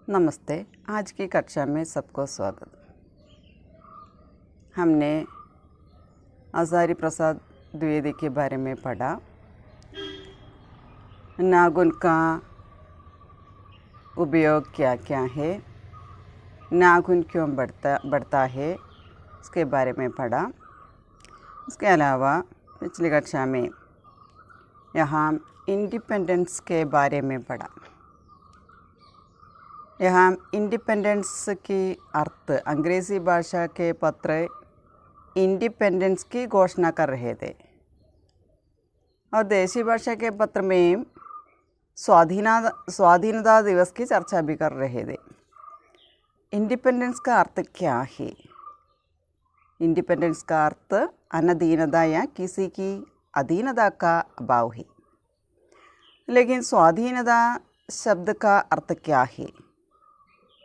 नमस्ते। आज की कक्षा में सबको स्वागत। हमने हजारी प्रसाद द्विवेदी के बारे में पढ़ा। नाखून का उपयोग क्या क्या है, नाखून क्यों बढ़ता है, उसके बारे में पढ़ा। उसके अलावा पिछली कक्षा में यहाँ इंडिपेंडेंस के बारे में पढ़ा। यहाँ इंडिपेंडेंस की अर्थ अंग्रेज़ी भाषा के पत्र इंडिपेंडेंस की घोषणा कर रहे थे और देसी भाषा के पत्र में स्वाधीनता दिवस की चर्चा भी कर रहे थे। इंडिपेंडेंस का अर्थ क्या है? इंडिपेंडेंस का अर्थ अनधीनता या किसी की अधीनता का अभाव है। लेकिन स्वाधीनता शब्द का अर्थ क्या है?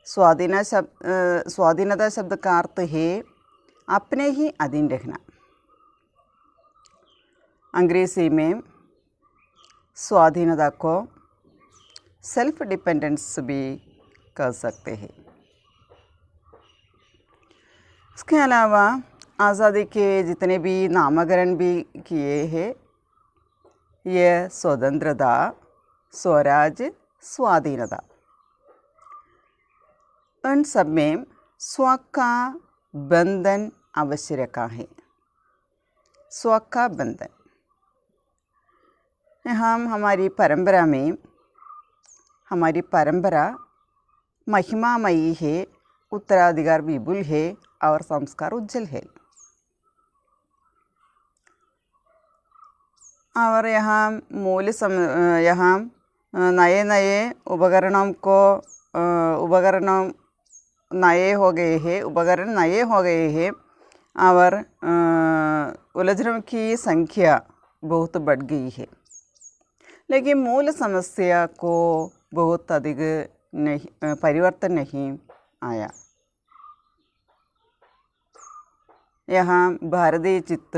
स्वाधीनता शब्द का अर्थ है अपने ही अधीन रहना। अंग्रेज़ी में स्वाधीनता को सेल्फ डिपेंडेंस भी कह सकते हैं। इसके अलावा आज़ादी के जितने भी नामकरण भी किए हैं, ये स्वतंत्रता, स्वराज, स्वाधीनता, उन सब में स्व का बंधन अवश्य रखा है। स्व का बंधन हम हमारी परंपरा महिमामयी है, उत्तराधिकार विपुल है और संस्कार उज्जवल है। और यहाँ यहाँ नए उपकरण नए हो गए हैं और उलझनों की संख्या बहुत बढ़ गई है। लेकिन मूल समस्या को बहुत अधिक परिवर्तन नहीं आया। यहाँ भारतीय चित्त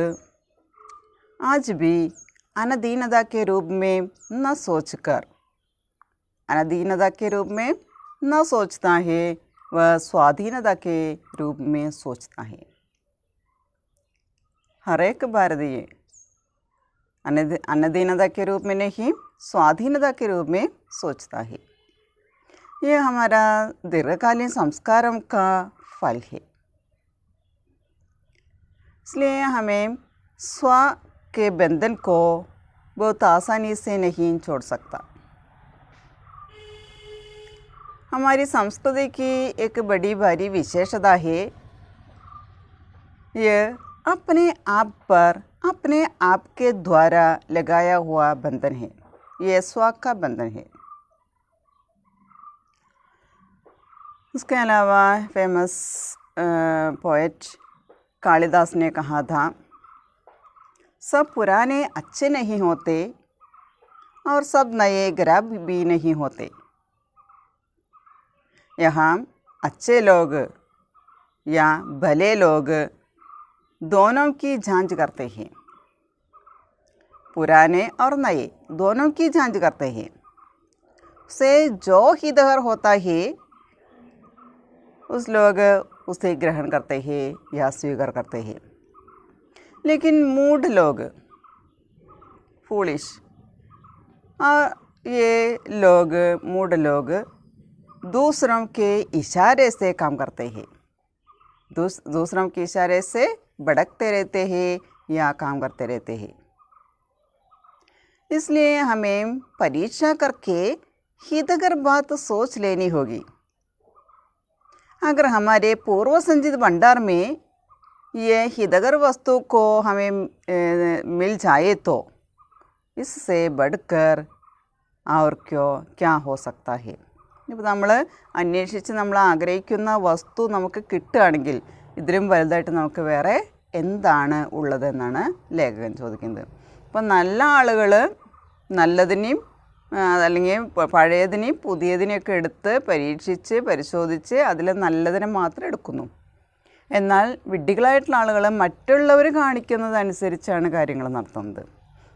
आज भी अनधीनता के रूप में न सोचता है, वह स्वाधीनता के रूप में सोचता है। हर एक भारतीय अनधीनता के रूप में नहीं, स्वाधीनता के रूप में सोचता है। यह हमारा दीर्घकालीन संस्कारों का फल है। इसलिए हमें स्व के बंधन को बहुत आसानी से नहीं छोड़ सकता। हमारी संस्कृति की एक बड़ी भारी विशेषता है, यह अपने आप के द्वारा लगाया हुआ बंधन है। यह स्व का बंधन है। उसके अलावा फेमस पोएट कालिदास ने कहा था, सब पुराने अच्छे नहीं होते और सब नए खराब भी नहीं होते। यहाँ अच्छे लोग या भले लोग दोनों की जांच करते हैं, पुराने और नए दोनों की जांच करते हैं। से जो हितकर होता है उस लोग उसे ग्रहण करते हैं या स्वीकार करते हैं। लेकिन मूढ़ लोग, फूलिश, मूढ़ लोग दूसरों के इशारे से काम करते हैं, दूसरों के इशारे से भड़कते रहते हैं या काम करते रहते हैं। इसलिए हमें परीक्षा करके हितकर बात सोच लेनी होगी। अगर हमारे पूर्व संचित भंडार में ये हितकर वस्तु को हमें मिल जाए तो इससे बढ़कर और क्या हो सकता है? ഇപ്പോൾ നമ്മൾ അന്വേഷിച്ച് നമ്മൾ ആഗ്രഹിക്കുന്ന വസ്തു നമുക്ക് കിട്ടുകയാണെങ്കിൽ ഇതിലും വലുതായിട്ട് നമുക്ക് വേറെ എന്താണ് ഉള്ളതെന്നാണ് ലേഖകൻ ചോദിക്കുന്നത്. അപ്പോൾ നല്ല ആളുകൾ നല്ലതിനെയും അല്ലെങ്കിൽ പഴയതിനെയും പുതിയതിനെയൊക്കെ എടുത്ത് പരീക്ഷിച്ച് പരിശോധിച്ച് അതിൽ നല്ലതിനെ മാത്രം എടുക്കുന്നു. എന്നാൽ വിഡ്ഢികളായിട്ടുള്ള ആളുകൾ മറ്റുള്ളവർ കാണിക്കുന്നതനുസരിച്ചാണ് കാര്യങ്ങൾ നടത്തുന്നത്.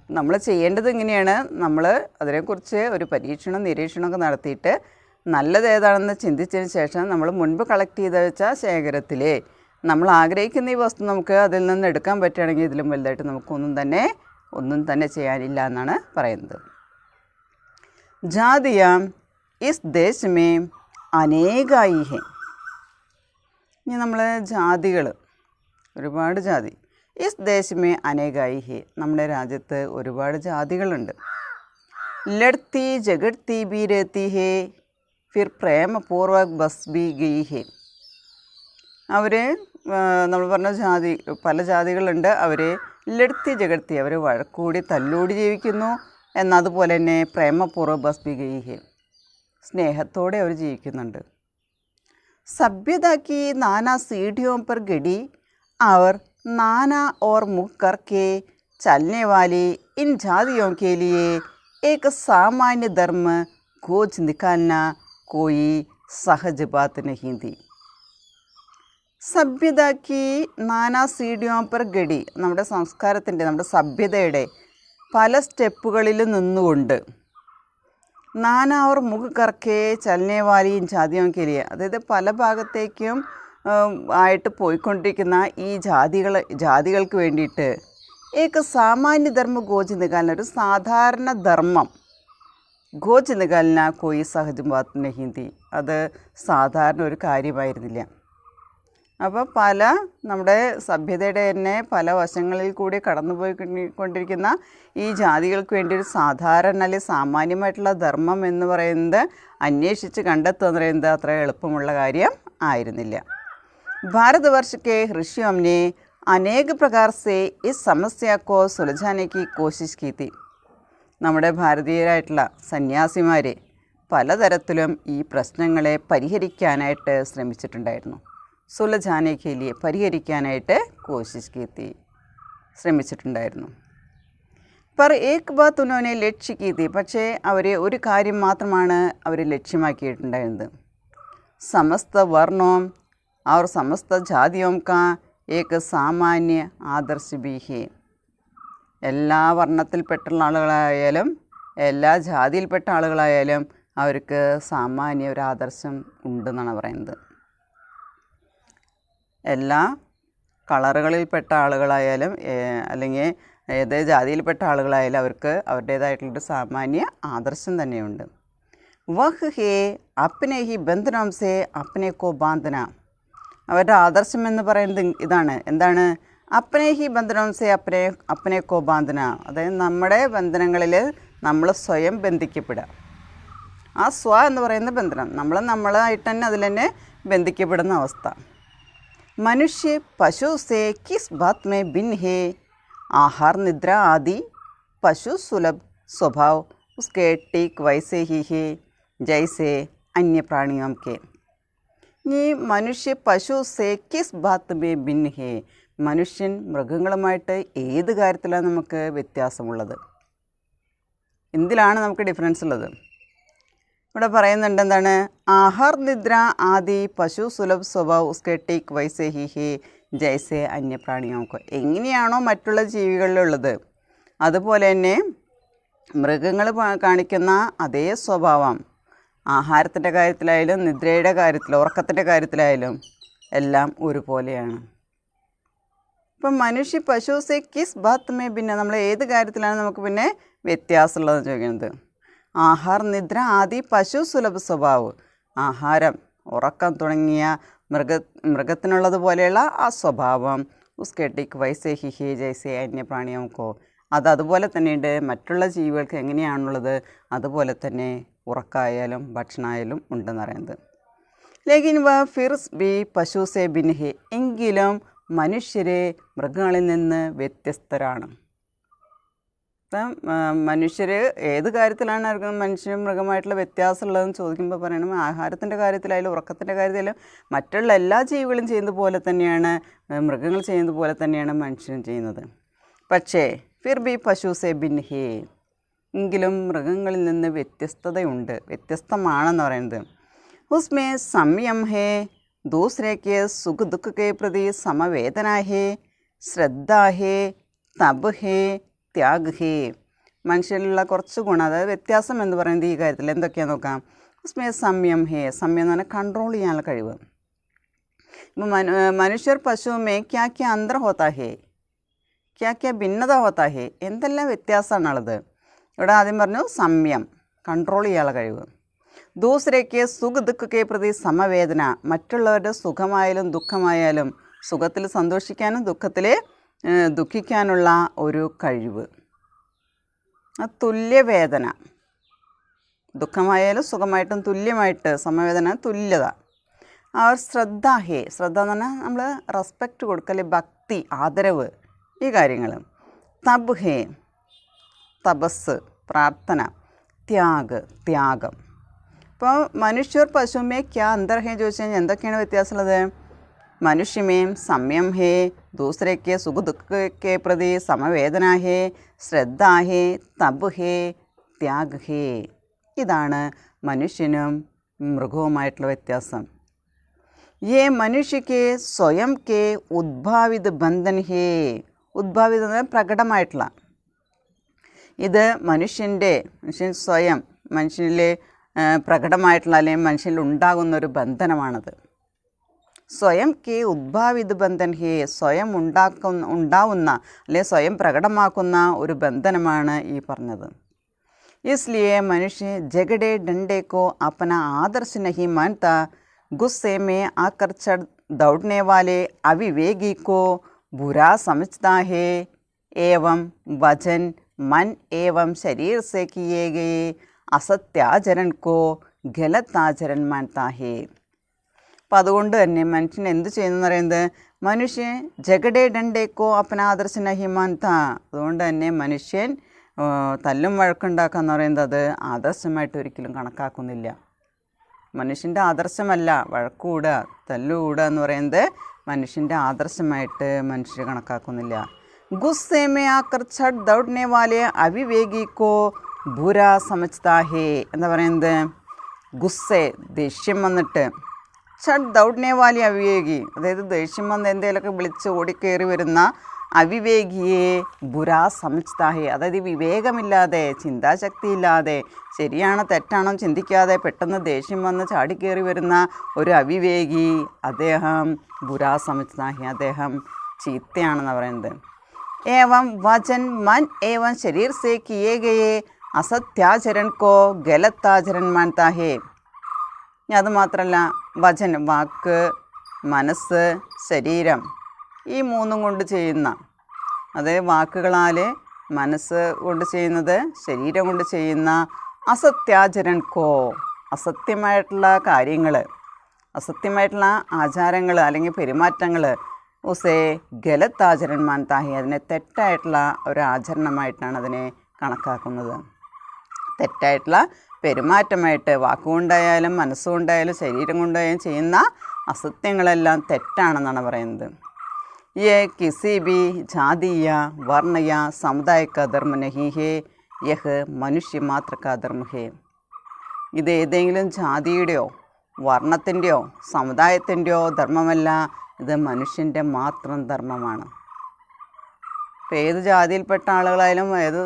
നമ്മൾ ചെയ്യേണ്ടത് ഇങ്ങനെയാണ്, നമ്മൾ അതിനെക്കുറിച്ച് ഒരു പരീക്ഷണം നിരീക്ഷണമൊക്കെ നടത്തിയിട്ട് നല്ലത് ഏതാണെന്ന് ചിന്തിച്ചതിന് ശേഷം നമ്മൾ മുൻപ് കളക്ട് ചെയ്ത് വെച്ച ശേഖരത്തിലെ നമ്മൾ ആഗ്രഹിക്കുന്ന ഈ വസ്തു നമുക്ക് അതിൽ നിന്ന് എടുക്കാൻ പറ്റുകയാണെങ്കിൽ ഇതിലും വലുതായിട്ട് ഒന്നും തന്നെ ചെയ്യാനില്ല എന്നാണ് പറയുന്നത്. ജാതിയാ ഇസ് ദേശ് മേ അനേകായി ഹെ. ഇനി നമ്മൾ ജാതികൾ, ഒരുപാട് ജാതി. ഇസ് ദേശ് മേ അനേകായി ഹെ, നമ്മുടെ രാജ്യത്ത് ഒരുപാട് ജാതികളുണ്ട്. ലഡ്ത്തി ജഗഡ്ത്തി ബി രഹത്തി ഹെ, ഫിർ പ്രേമപൂർവക് ബസ് ബി ഗയി ഹെ. അവർ നമ്മൾ പറഞ്ഞ പല ജാതികളുണ്ട്. അവർ ലഡ്ത്തി ജഗഡ്ത്തി, അവർ വഴക്കൂടി തല്ലൂടി ജീവിക്കുന്നു. എന്നതുപോലെ തന്നെ പ്രേമപൂർവ്വ ബസ് ബി ഗയി ഹെ, സ്നേഹത്തോടെ അവർ ജീവിക്കുന്നുണ്ട്. സഭ്യത की नाना सीढ़ियों पर गड़ी और नाना और मुख करके चलने वाली इन जातियों के लिए एक सामान्य धर्म खोज निकालना कोई सहज बात नहीं थी. സഭ്യത की नाना सीढ़ियों पर गड़ी, നമ്മുടെ സംസ്കാരത്തിൻ്റെ, നമ്മുടെ സഭ്യതയുടെ പല സ്റ്റെപ്പുകളിൽ നിന്നുകൊണ്ട് നാനാ ഓർ മുഖ് കർക്കെ ചലനെ വാലി ജാതിയോं के लिए, അതായത് പല ഭാഗത്തേക്കും ആയിട്ട് പോയിക്കൊണ്ടിരിക്കുന്ന ഈ ജാതികൾക്ക് വേണ്ടിയിട്ട് ഏക സാമാന്യ ധർമ്മ ഗോജ് നികാലന, ഒരു സാധാരണ ധർമ്മം ഗോജ് നികാലന കോയി സഹജ് ബാത് നഹീ തി, അത് സാധാരണ ഒരു കാര്യമായിരുന്നില്ല. അപ്പോൾ നമ്മുടെ സഭ്യതയുടെ തന്നെ പല വശങ്ങളിൽ കൂടി കൊണ്ടിരിക്കുന്ന ഈ ജാതികൾക്ക് വേണ്ടി ഒരു സാധാരണ അല്ലെങ്കിൽ സാമാന്യമായിട്ടുള്ള ധർമ്മം എന്ന് പറയുന്നത് അന്വേഷിച്ച് കണ്ടെത്തുക എന്ന് പറയുന്നത് അത്ര എളുപ്പമുള്ള കാര്യം ആയിരുന്നില്ല. भारतवर्ष के ऋषियों ने अनेक प्रकार से इस समस्या को सुलझाने की कोशिश की थी. നമ്മുടെ ഭാരതീയരായിട്ടുള്ള സന്യാസിമാർ പലതരത്തിലും ഈ പ്രശ്നങ്ങളെ പരിഹരിക്കാനായിട്ട് ശ്രമിച്ചിട്ടുണ്ടായിരുന്നു. സുലझाने के लिए, പരിഹരിക്കാനായിട്ട് കോശിഷ് की थी, ശ്രമിച്ചിട്ടുണ്ടായിരുന്നു. पर एक बात उन्होंने लक्ष्य की थी, പക്ഷേ അവർ ഒരു കാര്യം മാത്രമാണ് അവർ ലക്ഷ്യമാക്കിയിട്ടുണ്ടായിരുന്നത്. സമസ്ത വർണ്ണവും और समस्त जातियों का एक सामान्य आदर्श भी है. എല്ലാ വർണ്ണത്തിൽപ്പെട്ടുള്ള ആളുകളായാലും എല്ലാ ജാതിയിൽപ്പെട്ട ആളുകളായാലും അവർക്ക് സാമാന്യ ഒരു ആദർശം ഉണ്ടെന്നാണ് പറയുന്നത്. എല്ലാ കളറുകളിൽപ്പെട്ട ആളുകളായാലും അല്ലെങ്കിൽ ഏത് ജാതിയിൽപ്പെട്ട ആളുകളായാലും അവർക്ക് അവരുടേതായിട്ടുള്ളൊരു സാമാന്യ ആദർശം തന്നെയുണ്ട്. വഹ് ഹേ അപ്നെ ഹി ബന്ധനം സേ അപ്നെ കോ ബാന്ധന. അവരുടെ ആദർശം എന്ന് പറയുന്നത് ഇതാണ്. എന്താണ്? അപ്നെ ഹി ബന്ധനം സേ അപ്നെ കോ ബാന്ധന, അതായത് നമ്മുടെ ബന്ധനങ്ങളിൽ നമ്മൾ സ്വയം ബന്ധിക്കപ്പെടുക. ആ സ്വ എന്ന് പറയുന്ന ബന്ധനം നമ്മളായിട്ട് തന്നെ അതിൽ തന്നെ ബന്ധിക്കപ്പെടുന്ന അവസ്ഥ. മനുഷ്യ പശു സേ കിസ് ബാത് മേ ഭിൻ ഹേ, ആഹാർ നിദ്ര ആദി പശു സുലഭ് സ്വഭാവ് ഉസ്കെ ടീക് വൈസേ ഹി ഹേ ജൈസേ അന്യ പ്രാണിയോം കെ. ഈ മനുഷ്യ പശു സേ കിസ് ബാത്ത് മേ ഭിൻ ഹേ, മനുഷ്യൻ മൃഗങ്ങളുമായിട്ട് ഏത് കാര്യത്തിലാണ് നമുക്ക് വ്യത്യാസമുള്ളത്? എന്തിലാണ് നമുക്ക് ഡിഫറൻസ് ഉള്ളത്? ഇവിടെ പറയുന്നുണ്ട് എന്താണ്? ആഹാർ നിദ്ര ആദി പശു സുലഭ് സ്വഭാവ് ഉസ്കെ ടീക് വൈസേ ഹി ഹേ ജൈസേ അന്യപ്രാണിയോക്കോ. എങ്ങനെയാണോ മറ്റുള്ള ജീവികളിലുള്ളത് അതുപോലെ തന്നെ മൃഗങ്ങൾ കാണിക്കുന്ന അതേ സ്വഭാവം ആഹാരത്തിൻ്റെ കാര്യത്തിലായാലും നിദ്രയുടെ കാര്യത്തിലും ഉറക്കത്തിൻ്റെ കാര്യത്തിലായാലും എല്ലാം ഒരുപോലെയാണ്. ഇപ്പം മനുഷ്യ പശു സേ കിസ് ബാത്ത് മേ പിന്നെ നമ്മൾ ഏത് കാര്യത്തിലാണ് നമുക്ക് പിന്നെ വ്യത്യാസമുള്ളതെന്ന് ചോദിക്കുന്നത്? ആഹാർ നിദ്ര ആദി പശു സുലഭ സ്വഭാവ്, ആഹാരം ഉറക്കം തുടങ്ങിയ മൃഗത്തിനുള്ളതുപോലെയുള്ള ആ സ്വഭാവം ഉസ്കെ ടിക് വൈസേ ഹി ഹേ ജൈസേ അന്യപ്രാണിയോക്കോ, അതുപോലെ തന്നെയുണ്ട് മറ്റുള്ള ജീവികൾക്ക് എങ്ങനെയാണുള്ളത് അതുപോലെ തന്നെ ഉറക്കമായാലും ഭക്ഷണമായാലും ഉണ്ടെന്ന് പറയുന്നത്. ലേക്കിൻ വ ഫിർസ് ബി പശു സേ ഭിൻ ഹേ, എങ്കിലും മനുഷ്യർ മൃഗങ്ങളിൽ നിന്ന് വ്യത്യസ്തരാണ്. ഇപ്പം മനുഷ്യർ ഏത് കാര്യത്തിലാണ് മനുഷ്യനും മൃഗമായിട്ടുള്ള വ്യത്യാസമുള്ളതെന്ന് ചോദിക്കുമ്പോൾ പറയണം ആഹാരത്തിൻ്റെ കാര്യത്തിലായാലും ഉറക്കത്തിൻ്റെ കാര്യത്തിലായാലും മറ്റുള്ള എല്ലാ ജീവികളും ചെയ്യുന്നത് പോലെ തന്നെയാണ്, മൃഗങ്ങൾ ചെയ്യുന്നത് പോലെ തന്നെയാണ് മനുഷ്യനും ചെയ്യുന്നത്. പക്ഷേ ഫിർ ബി പശു സേ ഭിൻ ഹേ, എങ്കിലും മൃഗങ്ങളിൽ നിന്ന് വ്യത്യസ്തമാണെന്ന് പറയുന്നത്. ഉസ്മേ സംയം ഹേ, ദൂസരെ കെ സുഖ ദുഃഖ കെ പ്രതി സമവേദന ഹേ, ശ്രദ്ധ ഹേ, തപ് ഹേ, ത്യാഗ് ഹേ. മനുഷ്യരിലുള്ള കുറച്ച് ഗുണം, അതായത് വ്യത്യാസം എന്ന് പറയുന്നത് ഈ കാര്യത്തിൽ എന്തൊക്കെയാണെന്ന് നോക്കാം. उसमें സംയം ഹേ. സംയം എന്ന് പറഞ്ഞാൽ കൺട്രോൾ ചെയ്യാനുള്ള കഴിവ്. ഇപ്പം മനുഷ്യർ പശു മേ ക്യാ ക്യാ അന്തർ ഹോത്താ ഹേ, ക്യാ ക്യാ ഭിന്നത ഹോത്താ ഹേ, എന്തെല്ലാം വ്യത്യാസമാണുള്ളത്. ഇവിടെ ആദ്യം പറഞ്ഞു സംയം, കൺട്രോൾ ചെയ്യാനുള്ള കഴിവ്. ദൂസരയ്ക്ക് സുഖ ദുഃഖക്കെ പ്രതി സമവേദന, മറ്റുള്ളവരുടെ സുഖമായാലും ദുഃഖമായാലും സുഖത്തിൽ സന്തോഷിക്കാനും ദുഃഖത്തിൽ ദുഃഖിക്കാനുള്ള ഒരു കഴിവ്. തുല്യവേദന, ദുഃഖമായാലും സുഖമായിട്ടും തുല്യമായിട്ട് സമവേദന, തുല്യത. അവർ ശ്രദ്ധ ഹേ, ശ്രദ്ധ എന്ന് പറഞ്ഞാൽ നമ്മൾ റെസ്പെക്റ്റ് കൊടുക്കൽ, ഭക്തി, ആദരവ്, ഈ കാര്യങ്ങൾ. തബ് ഹേ, തപസ്, പ്രാർത്ഥന. ത്യാഗ്, ത്യാഗം. ഇപ്പോൾ മനുഷ്യർ പശുമേ ക്യാ അന്തർ ഹേ ചോദിച്ചു കഴിഞ്ഞാൽ എന്തൊക്കെയാണ് വ്യത്യാസമുള്ളത്? മനുഷ്യമേം സംയം ഹേ, ദൂസരയ്ക്ക് സുഖ ദുഃഖക്കെ പ്രതി സമവേദന ഹേ, ശ്രദ്ധ ഹേ, തബ് ഹേ, ത്യാഗ് ഹേ. ഇതാണ് മനുഷ്യനും മൃഗവുമായിട്ടുള്ള വ്യത്യാസം. യേ മനുഷ്യക്ക് സ്വയം കെ ഉദ്ഭാവിത് ബന്ധൻ ഹേ. ഉദ്ഭാവിത് എന്ന് പറഞ്ഞാൽ പ്രകടമായിട്ടുള്ള. ഇത് മനുഷ്യൻ സ്വയം, മനുഷ്യനിൽ പ്രകടമായിട്ടുള്ള അല്ലെങ്കിൽ മനുഷ്യനിൽ ഉണ്ടാകുന്നൊരു ബന്ധനമാണത്. സ്വയം കെ ഉദ്ഭാവിത് ബന്ധൻ ഹേ, സ്വയം ഉണ്ടാവുന്ന അല്ലെങ്കിൽ സ്വയം പ്രകടമാക്കുന്ന ഒരു ബന്ധനമാണ് ഈ പറഞ്ഞത്. इसलिए मनुष्य झगड़े डंडे को अपना आदर्श नहीं मानता, गुस्से में आकर चढ़ दौड़ने वाले अविवेकी को बुरा समझता है, एवं वचन, मन एवं शरीर से किए गए असत्याचरण को गलत आचरण मानता है. അപ്പം അതുകൊണ്ട് തന്നെ മനുഷ്യൻ എന്ത് ചെയ്യുന്നതെന്ന് പറയുന്നത്, മനുഷ്യൻ ജഗഡേ ഡണ്ടേക്കോ അപ്പന ആദർശന ഹിമാൻത. അതുകൊണ്ട് തന്നെ മനുഷ്യൻ തല്ലും വഴക്കുണ്ടാക്കുക എന്ന് പറയുന്നത് അത് ആദർശമായിട്ട് ഒരിക്കലും കണക്കാക്കുന്നില്ല. മനുഷ്യൻ്റെ ആദർശമല്ല വഴക്കുകൂടുക, തല്ലുകൂടുക എന്ന് പറയുന്നത് മനുഷ്യൻ്റെ ആദർശമായിട്ട് മനുഷ്യർ കണക്കാക്കുന്നില്ല. ഗുസ്സേ മേ ആക്കർ ഛട് ദൗഡ്നെ വാലെ അവിവേകിക്കോ ബുര സമജ്താ ഹേ എന്ന് പറയുന്നത്, ഗുസ്സേ ദേഷ്യം വന്നിട്ട്, ഛട് ദൗഡ്നെ വാലി അവിവേകി, അതായത് ദേഷ്യം വന്ന് എന്തെങ്കിലുമൊക്കെ വിളിച്ച് ഓടിക്കയറി വരുന്ന അവിവേകിയെ ബുരാ സമജ്താ ഹേ, അതായത് വിവേകമില്ലാതെ ചിന്താശക്തിയില്ലാതെ ശരിയാണോ തെറ്റാണോ ചിന്തിക്കാതെ പെട്ടെന്ന് ദേഷ്യം വന്ന് ചാടിക്കയറി വരുന്ന ഒരു അവിവേകി, അദ്ദേഹം ബുരാ സമജ്താ ഹേ, അദ്ദേഹം ചീത്തയാണെന്ന് പറയുന്നത്. ഏവം വചൻ മൻ ഏവം ശരീർ സേ കിയേ ഗയേ അസത്യാചരൺ കോ ഗലത്താചരൺ മാൻതാ ഹേ. അതുമാത്രമല്ല വചൻ, വാക്ക്, മനസ്സ്, ശരീരം, ഈ മൂന്നും കൊണ്ട് ചെയ്യുന്ന, അതായത് വാക്കുകളാൽ, മനസ്സ് കൊണ്ട് ചെയ്യുന്നത്, ശരീരം കൊണ്ട് ചെയ്യുന്ന അസത്യാചരൺ കോ, അസത്യമായിട്ടുള്ള കാര്യങ്ങൾ, അസത്യമായിട്ടുള്ള ആചാരങ്ങൾ അല്ലെങ്കിൽ പെരുമാറ്റങ്ങൾ, ഉസേ ഗലത്ത് ആചരൺ മാൻതാഹി, അതിനെ തെറ്റായിട്ടുള്ള ഒരു ആചരണമായിട്ടാണ് അതിനെ കണക്കാക്കുന്നത്. തെറ്റായിട്ടുള്ള പെരുമാറ്റമായിട്ട് വാക്കുകൊണ്ടായാലും മനസ്സുകൊണ്ടായാലും ശരീരം കൊണ്ടായാലും ചെയ്യുന്ന അസത്യങ്ങളെല്ലാം തെറ്റാണെന്നാണ് പറയുന്നത്. ये किसी भी जातीय वर्ण या समुदाय का धर्म नहीं है, यह मनुष्य मात्र का धर्म है. ഇത് ഏതെങ്കിലും ജാതിയുടെയോ വർണ്ണത്തിൻ്റെയോ സമുദായത്തിൻ്റെയോ ധർമ്മമല്ല, ഇത് മനുഷ്യൻ്റെ മാത്രം ധർമ്മമാണ്. ഇപ്പോൾ ഏത് ജാതിയിൽപ്പെട്ട ആളുകളായാലും, ഏത്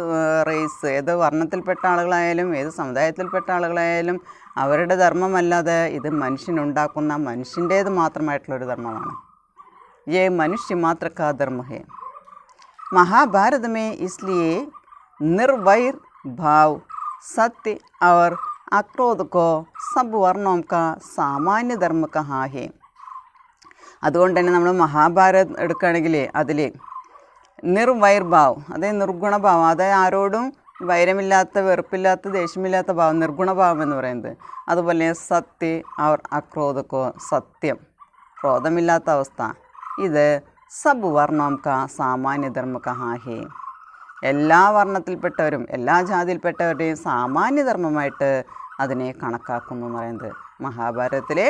റേസ്, ഏത് വർണ്ണത്തിൽപ്പെട്ട ആളുകളായാലും, ഏത് സമുദായത്തിൽപ്പെട്ട ആളുകളായാലും അവരുടെ ധർമ്മമല്ലാതെ ഇത് മനുഷ്യനുണ്ടാക്കുന്ന മനുഷ്യൻ്റേത് മാത്രമായിട്ടുള്ളൊരു ധർമ്മമാണ്. ये मनुष्य मात्र का धर्म है. महाभारत में इसलिए निर्वैर भाव, सत्य और अक्रोध को सब वर्णों का सामान्य धर्म कहा है. അതുകൊണ്ട് തന്നെ നമ്മൾ മഹാഭാരത് എടുക്കുകയാണെങ്കിൽ അതിൽ നിർവൈർഭാവ്, അതായത് നിർഗുണഭാവം, അതായത് ആരോടും വൈരമില്ലാത്ത, വെറുപ്പില്ലാത്ത, ദേഷ്യമില്ലാത്ത ഭാവം, നിർഗുണഭാവം എന്ന് പറയുന്നത്. അതുപോലെ സത്യ അവർ അക്രോധക്കോ, സത്യം, ക്രോധമില്ലാത്ത അവസ്ഥ, ഇത് സബ് വർണ്ണം കാ സാമാന്യ ധർമ്മ കഹാ ഹേ. എല്ലാ വർണ്ണത്തിൽപ്പെട്ടവരും എല്ലാ ജാതിയിൽപ്പെട്ടവരുടെയും സാമാന്യധർമ്മമായിട്ട് അതിനെ കണക്കാക്കുന്നു എന്ന് പറയുന്നത്. മഹാഭാരതത്തിലെ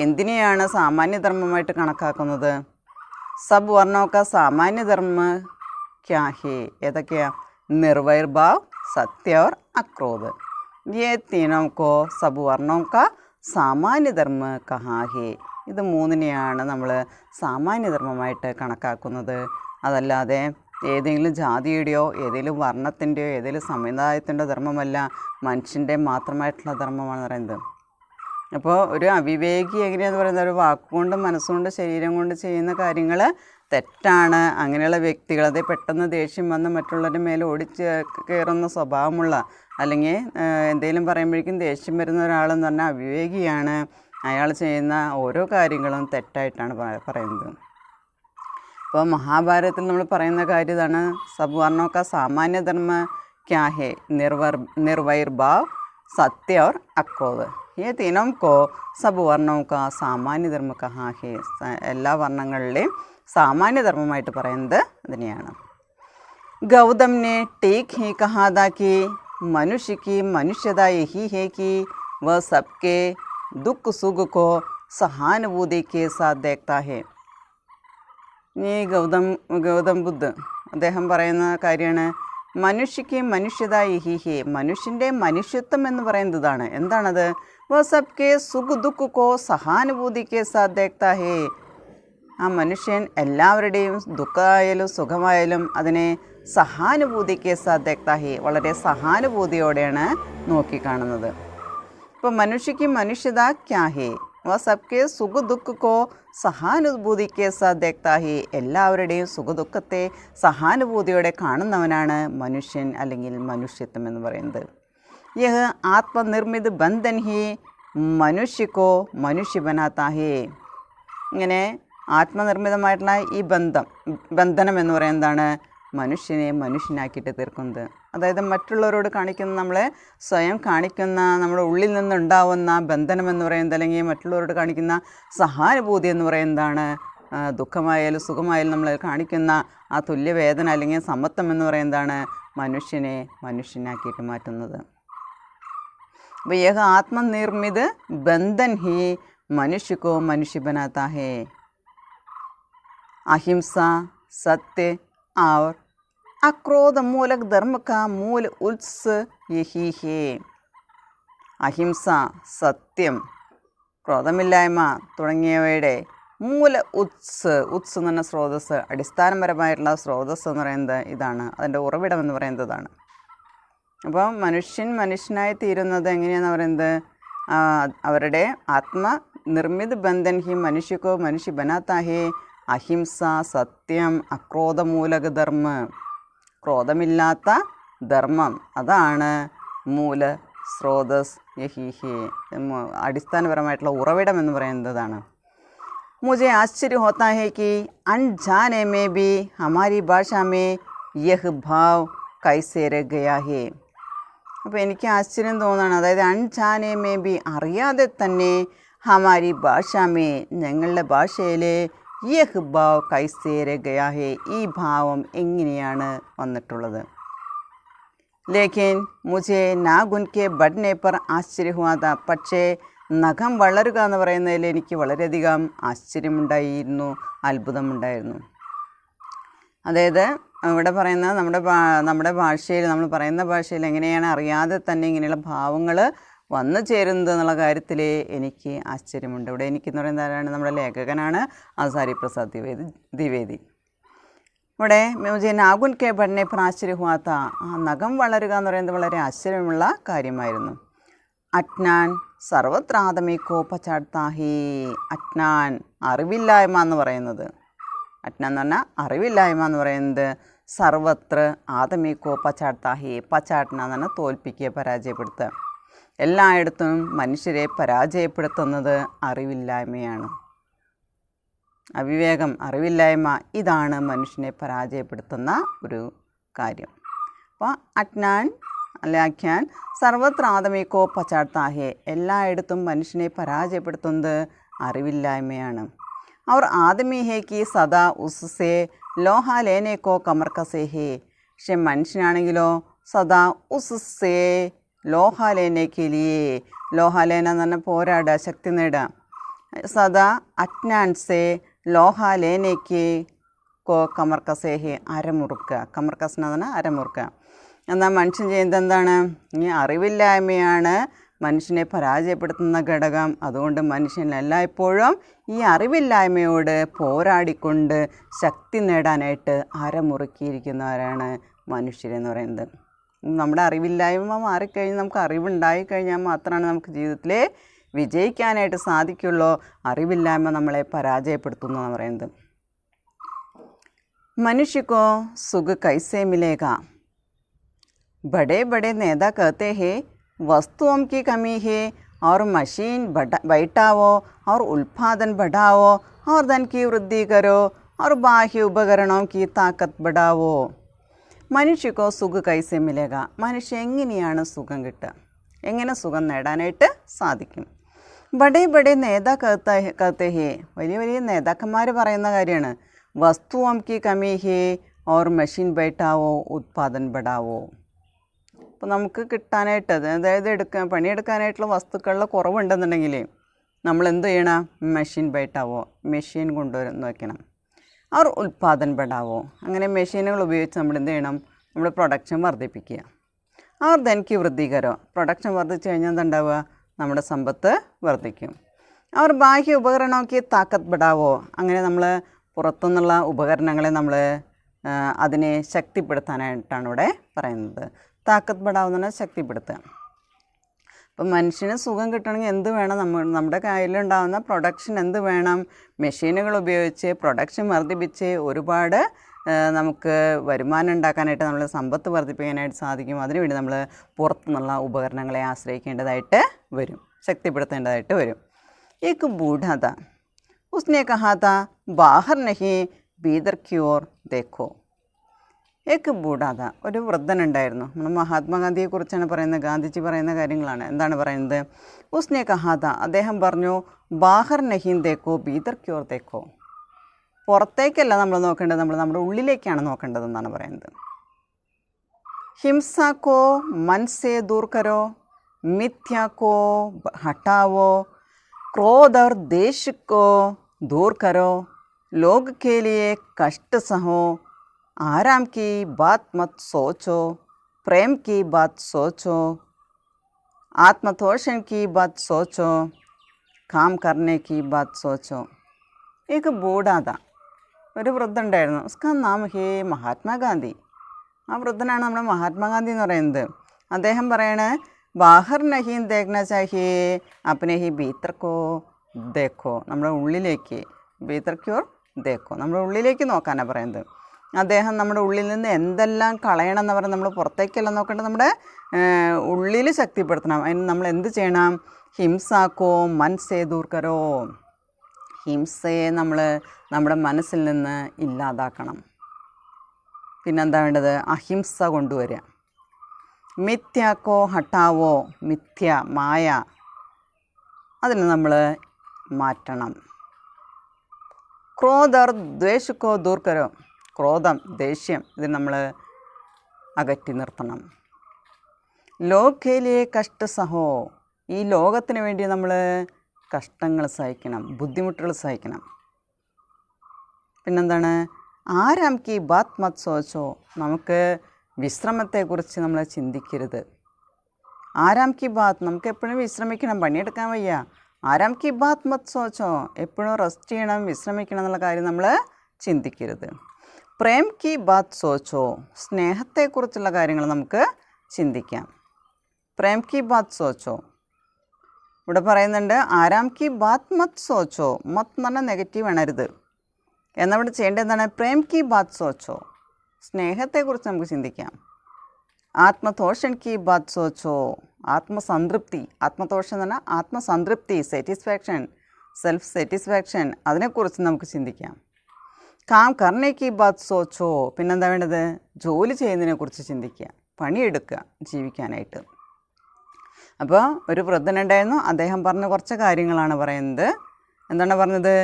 എന്തിനെയാണ് സാമാന്യധർമ്മമായിട്ട് കണക്കാക്കുന്നത്? സബ് വർണ്ണമൊക്കെ സാമാന്യധർമ്മ ക്യാ ഹേ, ഏതൊക്കെയാ? നിർവൈർഭാവ്, സത്യ और അക്രോധ്. ये तीनों को सब वर्णों का സാമാന്യധർമ്മ കഹാ ഹേ. ഇത് മൂന്നിനെയാണ് നമ്മൾ സാമാന്യധർമ്മമായിട്ട് കണക്കാക്കുന്നത്. അതല്ലാതെ ഏതെങ്കിലും ജാതിയുടെയോ ഏതെങ്കിലും വർണ്ണത്തിൻ്റെയോ ഏതെങ്കിലും സമുദായത്തിൻ്റെ ധർമ്മമല്ല, മനുഷ്യൻ്റെ മാത്രമായിട്ടുള്ള ധർമ്മമാണ് പറയുന്നത്. അപ്പോൾ ഒരു അവിവേകി എങ്ങനെയാണെന്ന് പറയുന്നത്, ഒരു വാക്കുകൊണ്ട് മനസ്സുകൊണ്ട് ശരീരം കൊണ്ട് ചെയ്യുന്ന കാര്യങ്ങൾ തെറ്റാണ്. അങ്ങനെയുള്ള വ്യക്തികൾ, അത് പെട്ടെന്ന് ദേഷ്യം വന്ന് മറ്റുള്ളവരുടെ മേലെ ഓടിച്ച് കയറുന്ന സ്വഭാവമുള്ള, അല്ലെങ്കിൽ എന്തെങ്കിലും പറയുമ്പോഴേക്കും ദേഷ്യം വരുന്ന ഒരാളെന്ന് പറഞ്ഞാൽ അവിവേകിയാണ്. അയാൾ ചെയ്യുന്ന ഓരോ കാര്യങ്ങളും തെറ്റായിട്ടാണ് പറയുന്നത്. ഇപ്പോൾ മഹാഭാരതത്തിൽ നമ്മൾ പറയുന്ന കാര്യം ഇതാണ്, സബ് വർണ്ണോ കാ സാമാന്യ ധർമ്മ ക്യാ ഹേ, നിർവൈർഭാവ്, സത്യ और അക്രോധ്. ഈ तीनों को सब वर्णों का സാമാന്യ ധർമ്മ കഹാ ഹേ. എല്ലാ വർണ്ണങ്ങളിലെയും സാമാന്യധർമ്മമായിട്ട് പറയുന്നത് അതിനെയാണ്. गौतम ने ठीक ही कहा था कि मनुष्य की मनुष्यता यही है कि वह सबके दुख सुख को सहानुभूति के साथ देखता है. ഈ ഗൗതം ബുദ്ധ അദ്ദേഹം പറയുന്ന കാര്യമാണ്, മനുഷ്യക്ക് മനുഷ്യത യഹി ഹേ, മനുഷ്യൻ്റെ മനുഷ്യത്വം എന്ന് പറയുന്നതാണ്. എന്താണത്? വ സബ്കെ സുഖ് ദുഃഖ് കോ സഹാനുഭൂതി കെ സാത്ത് ദേഖ്താ ഹേ. ആ മനുഷ്യൻ എല്ലാവരുടെയും ദുഃഖമായാലും സുഖമായാലും അതിനെ സഹാനുഭൂതിക്ക് സാധ്യക്താഹി, വളരെ സഹാനുഭൂതിയോടെയാണ് നോക്കിക്കാണുന്നത്. ഇപ്പോൾ മനുഷ്യക്ക് മനുഷ്യത ക്യാ ഹേ, വ സബ്കെ സുഖ ദുഃഖ് കോ സഹാനുഭൂതിക്ക് സാധ്യക്താഹി. എല്ലാവരുടെയും സുഖദുഃഖത്തെ സഹാനുഭൂതിയോടെ കാണുന്നവനാണ് മനുഷ്യൻ അല്ലെങ്കിൽ മനുഷ്യത്വം എന്ന് പറയുന്നത്. യഹ് ആത്മനിർമ്മിത് ബന്ധൻ ഹി മനുഷ്യക്കോ മനുഷ്യ ബനാത്താ ഹേ. ഇങ്ങനെ ആത്മനിർമ്മിതമായിട്ടുള്ള ഈ ബന്ധനം എന്ന് പറയുന്നതാണ് മനുഷ്യനെ മനുഷ്യനാക്കിയിട്ട് തീർക്കുന്നത്. അതായത് മറ്റുള്ളവരോട് കാണിക്കുന്ന, നമ്മളെ സ്വയം കാണിക്കുന്ന, നമ്മുടെ ഉള്ളിൽ നിന്നുണ്ടാവുന്ന ബന്ധനം എന്ന് പറയുന്നത്, അല്ലെങ്കിൽ മറ്റുള്ളവരോട് കാണിക്കുന്ന സഹാനുഭൂതി എന്ന് പറയുന്നതാണ് ദുഃഖമായാലും സുഖമായാലും നമ്മൾ കാണിക്കുന്ന ആ തുല്യവേദന അല്ലെങ്കിൽ സമത്വം എന്ന് പറയുന്നതാണ് മനുഷ്യനെ മനുഷ്യനാക്കിയിട്ട് മാറ്റുന്നത്. അപ്പോൾ യഹ ആത്മനിർമ്മിത് ബന്ധൻ ഹി മനുഷ്യക്കോ മനുഷ്യ ബനാത്താ ഹേ. अहिंसा, सत्य और अक्रोध मूलक धर्म का मूल उत्स यही है. അഹിംസ, സത്യം, ക്രോധമില്ലായ്മ തുടങ്ങിയവയുടെ മൂല ഉത്സ് എന്ന് പറഞ്ഞ സ്രോതസ്സ്, അടിസ്ഥാനപരമായിട്ടുള്ള സ്രോതസ്സ് എന്ന് പറയുന്നത് ഇതാണ്, അതിൻ്റെ ഉറവിടം എന്ന് പറയുന്നതാണ്. അപ്പോൾ മനുഷ്യൻ മനുഷ്യനായി തീരുന്നത് എങ്ങനെയാണെന്ന് പറയുന്നത്, അവരുടെ ആത്മനിർമ്മിത് ബന്ധൻ ഹി മനുഷ്യക്കോ മനുഷ്യ ബനാത്താ ഹേ. അഹിംസ, സത്യം, അക്രോധമൂലക ധർമ്മ, ക്രോധമില്ലാത്ത ധർമ്മം, അതാണ് മൂല സ്രോതസ് യഹി, അടിസ്ഥാനപരമായിട്ടുള്ള ഉറവിടം എന്ന് പറയുന്നതാണ്. മുझे आश्चर्य होता है कि अनजाने में भी हमारी भाषा में यह भाव कैसे रह गया है. അപ്പോൾ എനിക്ക് ആശ്ചര്യം തോന്നുകയാണ്, അതായത് അൺജാനെ മേ ബി, അറിയാതെ തന്നെ, ഹമാരി ഭാഷാമേ, ഞങ്ങളുടെ ഭാഷയിലെ യഹ് ഭാവ് കൈസേ രഹ ഗയാ ഹേ, ഈ ഭാവം എങ്ങനെയാണ് വന്നിട്ടുള്ളത്. ലേക്കിൻ മുझे നാഖുൻ കെ ബഡ്നെ പർ ആശ്ചര്യ ഹുവാ താ. പക്ഷേ നഖം വളരുക എന്ന് പറയുന്നതിൽ എനിക്ക് വളരെയധികം ആശ്ചര്യമുണ്ടായിരുന്നു, അത്ഭുതമുണ്ടായിരുന്നു. അതായത് ഇവിടെ പറയുന്നത് നമ്മുടെ ഭാഷയിൽ, നമ്മൾ പറയുന്ന ഭാഷയിൽ എങ്ങനെയാണ് അറിയാതെ തന്നെ ഇങ്ങനെയുള്ള ഭാവങ്ങൾ വന്നു ചേരുന്നത് എന്നുള്ള കാര്യത്തിൽ എനിക്ക് ആശ്ചര്യമുണ്ട്. ഇവിടെ എനിക്കെന്ന് പറയുന്നത് ആരാണ്? നമ്മുടെ ലേഖകനാണ് ആചാര്യ പ്രസാദ് ദ്വിവേദി. ഇവിടെ മുझे നാഖുൻ കെ ബഡ്നെ പർ ആശ്ചര്യ ഹുവാ താ, ആ നഖം വളരുക എന്ന് പറയുന്നത് വളരെ ആശ്ചര്യമുള്ള കാര്യമായിരുന്നു. അജ്ഞാൻ സർവത്ര ആദമിക്കോ പച്ചാട്താ ഹി. അജ്ഞാൻ, അറിവില്ലായ്മ എന്ന് പറയുന്നത്, അജ്ഞാൻ എന്ന് പറഞ്ഞാൽ അറിവില്ലായ്മ എന്ന് പറയുന്നത് സർവത്ര ആദമിക്കോ പച്ചാട്താ ഹി. പച്ചാട്ന എന്ന് പറഞ്ഞാൽ തോൽപ്പിക്കുക, പരാജയപ്പെടുത്തുക. എല്ലായിടത്തും മനുഷ്യരെ പരാജയപ്പെടുത്തുന്നത് അറിവില്ലായ്മയാണ്. അവിവേകം, അറിവില്ലായ്മ, ഇതാണ് മനുഷ്യനെ പരാജയപ്പെടുത്തുന്ന ഒരു കാര്യം. അപ്പോൾ അജ്ഞാൻ അല്ലെ സർവത്ര ആദമിക്കോ പച്ചാട്താ ഹേ, എല്ലായിടത്തും മനുഷ്യനെ പരാജയപ്പെടുത്തുന്നത് അറിവില്ലായ്മയാണ്. അവർ ആദമി ഹേ കി സദാ ഉസ്സേ ലോഹ ലേനേക്കോ കമർ കസേ ഹേ. പക്ഷെ മനുഷ്യനാണെങ്കിലോ സദാ ഉസ്സേ ലോഹ ലേനേക്ക് ലിയേ, ലോഹാലേന എന്ന് പറഞ്ഞാൽ പോരാടുക, ശക്തി നേടുക. സദാ അജ്ഞാൻ സേ ലോഹ ലേനേക്ക് കോ കമർ കസേ ഹേ, അരമുറുക്കുക. കമർ കസന എന്ന് പറഞ്ഞാൽ അരമുറുക്കുക. എന്നാൽ മനുഷ്യൻ ചെയ്യുന്നത് എന്താണ്? ഈ അറിവില്ലായ്മയാണ് മനുഷ്യനെ പരാജയപ്പെടുത്തുന്ന ഘടകം. അതുകൊണ്ട് മനുഷ്യൻ എല്ലായ്പ്പോഴും ഈ അറിവില്ലായ്മയോട് പോരാടിക്കൊണ്ട് ശക്തി നേടാനായിട്ട് അരമുറുക്കിയിരിക്കുന്നവരാണ് മനുഷ്യരെന്ന് പറയുന്നത്. നമ്മുടെ അറിവില്ലായ്മ മാറിക്കഴിഞ്ഞ് നമുക്ക് അറിവുണ്ടായിക്കഴിഞ്ഞാൽ മാത്രമാണ് നമുക്ക് ജീവിതത്തിൽ വിജയിക്കാനായിട്ട് സാധിക്കുള്ളൂ. അറിവില്ലായ്മ നമ്മളെ പരാജയപ്പെടുത്തുന്നു എന്ന് പറയുന്നത്. മനുഷ്യക്കോ സുഖ കൈസേ മിലേഗ. बड़े बड़े नेता कहते हैं वस्तुओं की कमी है और मशीन बैठाओ और उत्पादन बढ़ाओ और धन की वृद्धि करो और बाह्य उपकरणों की ताकत बढ़ाओ. മനുഷ്യക്കോ സുഖ കൈസേ മിലേഗ. മനുഷ്യ എങ്ങനെയാണ് സുഖം കിട്ടുക, എങ്ങനെ സുഖം നേടാനായിട്ട് സാധിക്കും? ബഡേ ബഡേ നേതാ കഹത്തെ ഹേ. വലിയ വലിയ നേതാക്കന്മാർ പറയുന്ന കാര്യമാണ്. വസ്തുവോം കി കമി ഹേ और मशीन बैठाओ उत्पादन बढ़ाओ. അപ്പോൾ നമുക്ക് കിട്ടാനായിട്ട്, അതായത് പണിയെടുക്കാനായിട്ടുള്ള വസ്തുക്കളുടെ കുറവുണ്ടെന്നുണ്ടെങ്കിൽ നമ്മൾ എന്ത് ചെയ്യണം? മെഷീൻ ബൈട്ടാവോ, മെഷീൻ കൊണ്ടുവന്ന് വയ്ക്കണം. അവർ ഉൽപ്പാദൻ ബടാവോ, അങ്ങനെ മെഷീനുകൾ ഉപയോഗിച്ച് നമ്മൾ എന്ത് ചെയ്യണം? നമ്മൾ പ്രൊഡക്ഷൻ വർദ്ധിപ്പിക്കുക. അവർ ധനിക്ക് വൃദ്ധികരോ, പ്രൊഡക്ഷൻ വർദ്ധിച്ചു കഴിഞ്ഞാൽ എന്തുണ്ടാവുക? നമ്മുടെ സമ്പത്ത് വർദ്ധിക്കും. അവർ ബാഹ്യ ഉപകരണമൊക്കെ താക്കത്ത് ബടാവോ, അങ്ങനെ നമ്മൾ പുറത്തുനിന്നുള്ള ഉപകരണങ്ങളെ നമ്മൾ അതിനെ ശക്തിപ്പെടുത്താനായിട്ടാണ് ഇവിടെ പറയുന്നത്. താക്കത്ത് ബടാവുന്ന ശക്തിപ്പെടുത്തുക. അപ്പം മനുഷ്യന് സുഖം കിട്ടണമെങ്കിൽ എന്ത് വേണം? നമ്മുടെ കയ്യിലുണ്ടാകുന്ന പ്രൊഡക്ഷൻ എന്ത് വേണം? മെഷീനുകൾ ഉപയോഗിച്ച് പ്രൊഡക്ഷൻ വർദ്ധിപ്പിച്ച് ഒരുപാട് നമുക്ക് വരുമാനം ഉണ്ടാക്കാനായിട്ട്, നമ്മൾ സമ്പത്ത് വർദ്ധിപ്പിക്കാനായിട്ട് സാധിക്കും. അതിനുവേണ്ടി നമ്മൾ പുറത്തുനിന്നുള്ള ഉപകരണങ്ങളെ ആശ്രയിക്കേണ്ടതായിട്ട് വരും, ശക്തിപ്പെടുത്തേണ്ടതായിട്ട് വരും. एक बूढ़ा था, उसने कहा था बाहर नहीं भीतर की ओर देखो. एक बूढ़ा था, ഒരു വൃദ്ധനുണ്ടായിരുന്നു. നമ്മൾ മഹാത്മാഗാന്ധിയെക്കുറിച്ചാണ് പറയുന്നത്, ഗാന്ധിജി പറയുന്ന കാര്യങ്ങളാണ്. എന്താണ് പറയുന്നത്? ഉസ്നെ കഹാ था, അദ്ദേഹം പറഞ്ഞു ബാഹർ നഹീൻ ദേക്കോ ഭീതർ ക്യോർ ദേക്കോ. പുറത്തേക്കല്ല നമ്മൾ നോക്കേണ്ടത്, നമ്മൾ നമ്മുടെ ഉള്ളിലേക്കാണ് നോക്കേണ്ടതെന്നാണ് പറയുന്നത്. ഹിംസ കോ മൻ സേ ദൂർ കരോ, മിഥ്യ കോ ഹട്ടാവോ, क्रोध और देश को दूर करो, लोग के लिए कष्ट सहो, आराम की बात मत सोचो, प्रेम की बात सोचो, आत्मतोषण की बात सोचो, काम करने की बात सोचो. एक बूढ़ा था, ഒരു വൃദ്ധനുണ്ടായിരുന്നു. ഉസ്കാ നാം ഹേ മഹാത്മാഗാന്ധി. ആ വൃദ്ധനാണ് നമ്മുടെ മഹാത്മാഗാന്ധി എന്ന് പറയുന്നത്. അദ്ദേഹം പറയണേ ബാഹർ നഹീൻ ദേഖ്ന ചാഹിയേ അപ്നെ ഹി ഭീതർ കോ ദേഖോ. നമ്മുടെ ഉള്ളിലേക്ക്, ഭീതർ ക്യോർ ദേഖോ, നമ്മുടെ ഉള്ളിലേക്ക് നോക്കാനാണ് പറയുന്നത്. അദ്ദേഹം നമ്മുടെ ഉള്ളിൽ നിന്ന് എന്തെല്ലാം കളയണം എന്ന് പറഞ്ഞാൽ നമ്മൾ പുറത്തേക്കല്ല നോക്കേണ്ടത്, നമ്മുടെ ഉള്ളിൽ ശക്തിപ്പെടുത്തണം. അതിന് നമ്മൾ എന്ത് ചെയ്യണം? ഹിംസാക്കോ മനസ്സേ ദൂർക്കരോ. ഹിംസയെ നമ്മൾ നമ്മുടെ മനസ്സിൽ നിന്ന് ഇല്ലാതാക്കണം. പിന്നെന്താ വേണ്ടത്? അഹിംസ കൊണ്ടുവരിക. മിഥ്യാക്കോ ഹട്ടാവോ, മിഥ്യ മായ, അതിന് നമ്മൾ മാറ്റണം. ക്രോധർ ദ്വേഷക്കോ ദൂർക്കരോ, ക്രോധം ദേഷ്യം ഇതിന് നമ്മൾ അകറ്റി നിർത്തണം. ലോകേലിയെ കഷ്ട സഹോ, ഈ ലോകത്തിന് വേണ്ടി നമ്മൾ കഷ്ടങ്ങൾ സഹിക്കണം, ബുദ്ധിമുട്ടുകൾ സഹിക്കണം. പിന്നെന്താണ്? ആരാം കി ബാത് മത് സോച്ചോ, നമുക്ക് വിശ്രമത്തെക്കുറിച്ച് നമ്മൾ ചിന്തിക്കരുത്. ആരാം കി ബാത്ത്, നമുക്ക് എപ്പോഴും വിശ്രമിക്കണം, പണിയെടുക്കാൻ വയ്യ. ആരാം കി ബാത്ത് മത് സോച്ചോ, എപ്പോഴും റെസ്റ്റ് ചെയ്യണം, വിശ്രമിക്കണം എന്നുള്ള കാര്യം നമ്മൾ ചിന്തിക്കരുത്. പ്രേം കി ബാത്ത് സോച്ചോ, സ്നേഹത്തെക്കുറിച്ചുള്ള കാര്യങ്ങൾ നമുക്ക് ചിന്തിക്കാം. പ്രേം കി ബാത്ത് സോച്ചോ. ഇവിടെ പറയുന്നുണ്ട് ആരാം കി ബാത്ത് മത് സോച്ചോ. മത് എന്ന് പറഞ്ഞാൽ നെഗറ്റീവ് ആണരുത്. എന്നാൽ ഇവിടെ ചെയ്യേണ്ടത് എന്താണ്? പ്രേം കി ബാത്ത് സോച്ചോ, സ്നേഹത്തെക്കുറിച്ച് നമുക്ക് ചിന്തിക്കാം. ആത്മതോഷൻ കി ബാത് സോച്ചോ, ആത്മസംതൃപ്തി. ആത്മതോഷം എന്ന് പറഞ്ഞാൽ ആത്മസംതൃപ്തി, സാറ്റിസ്ഫാക്ഷൻ, സെൽഫ് സാറ്റിസ്ഫാക്ഷൻ, അതിനെക്കുറിച്ച് നമുക്ക് ചിന്തിക്കാം. കാം കർണേ കി ബാത് സോച്ചോ, പിന്നെന്താ വേണ്ടത്? ജോലി ചെയ്യുന്നതിനെക്കുറിച്ച് ചിന്തിക്കുക, പണിയെടുക്കുക ജീവിക്കാനായിട്ട്. അപ്പോൾ ഒരു വൃദ്ധനുണ്ടായിരുന്നു, അദ്ദേഹം പറഞ്ഞ കുറച്ച് കാര്യങ്ങളാണ് പറയുന്നത്. എന്താണ് പറഞ്ഞത്?